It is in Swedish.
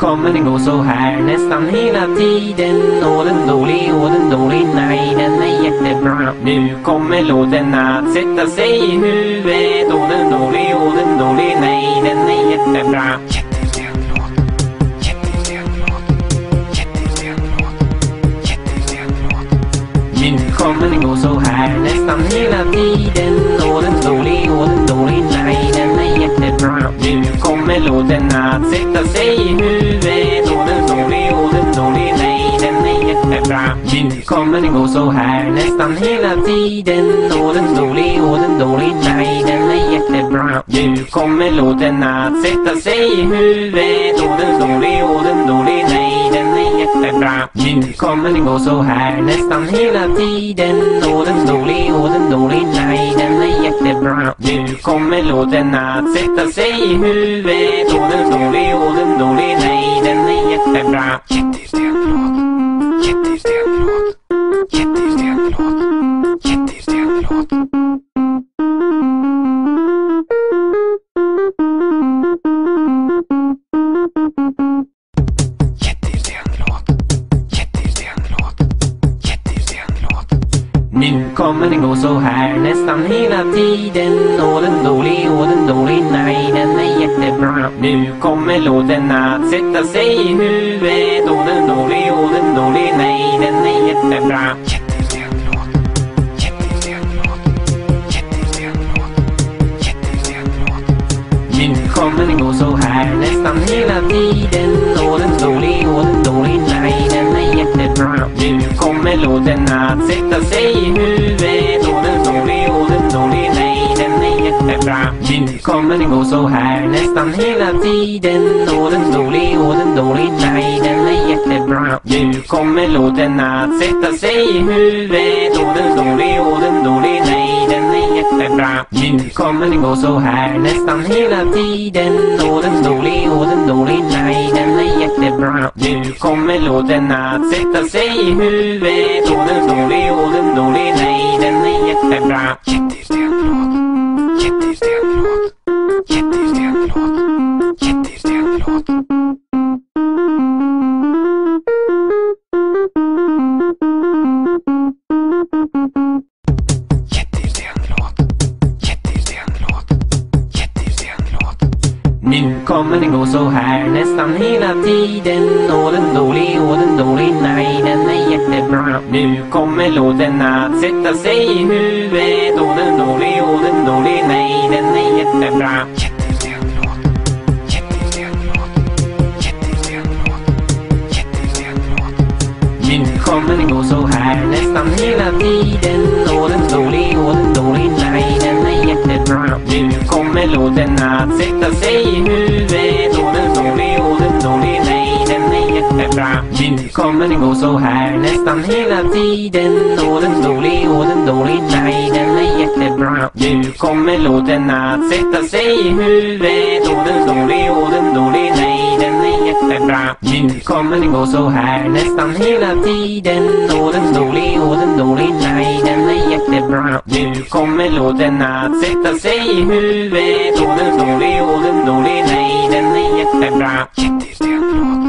kommer det gå så här nästan hela tiden. Och den dålig, nej den är jättebra. Nu kommer låten att sätta sig i huvudet. Och den dålig, nej den är jättebra. Nu kommer det gå så här nästan hela tiden. Och den dålig, nej den är jättebra. Nu kommer låten att sätta sig i huvudet. Och den dålig, nej den är jättebra. Nu kommer det gå så här nästan hela tiden. Och den dålig, nej den är jättebra. Nu kommer låten att sätta sig i huvudet. Och den dålig, nej den är jättebra. Nu kommer det gå så här nästan hela tiden. Och den dålig, nej den är jättebra. Nu kommer låten att sätta sig i huvudet. Och den dålig, nej den är jättebra. Nu kommer det gå så här nästan hela tiden. Och den dålig, nej den är jättebra. Nu kommer låten att sätta sig i huvudet. Och den dålig, nej den är jättebra. Nu kommer det gå så här nästan hela tiden. Och den dålig, nej den är jättebra. Nu kommer låten att sätta sig i huvudet. Och den dålig, nej den är jättebra. Nu kommer det gå så här nästan hela tiden. Och den dålig, nej den är jättebra. Nu kommer låten att sätta sig i huvudet. Och den dålig, nej den är jättebra. Nu kommer det gå så här nästan hela tiden. Och den dålig, nej den är jättebra. Nu kommer låten att sätta sig i huvudet. Och den dålig, nej den är jättebra. Nu kommer det gå så här nästan hela tiden. Och den dålig, nej den är jättebra. Nu kommer låten att sätta sig i huvudet. Och den dålig, nej den är jättebra. Nu kommer det gå så här nästan hela tiden. Och den dålig, nej den är jättebra. Nu kommer låten att sätta sig i huvudet. Och den dålig, nej den är jättebra. Nu kommer det gå så här nästan hela tiden. Och den dålig, nej den är jättebra. Nu kommer låten att sätta sig i huvudet. Och den dålig, nej den är jättebra. Nu kommer det gå så här nästan hela tiden. Och den dålig, nej den är jättebra. Nu kommer låten att sätta sig i huvudet. Och den dålig, nej den är jättebra. Jättestenlåt.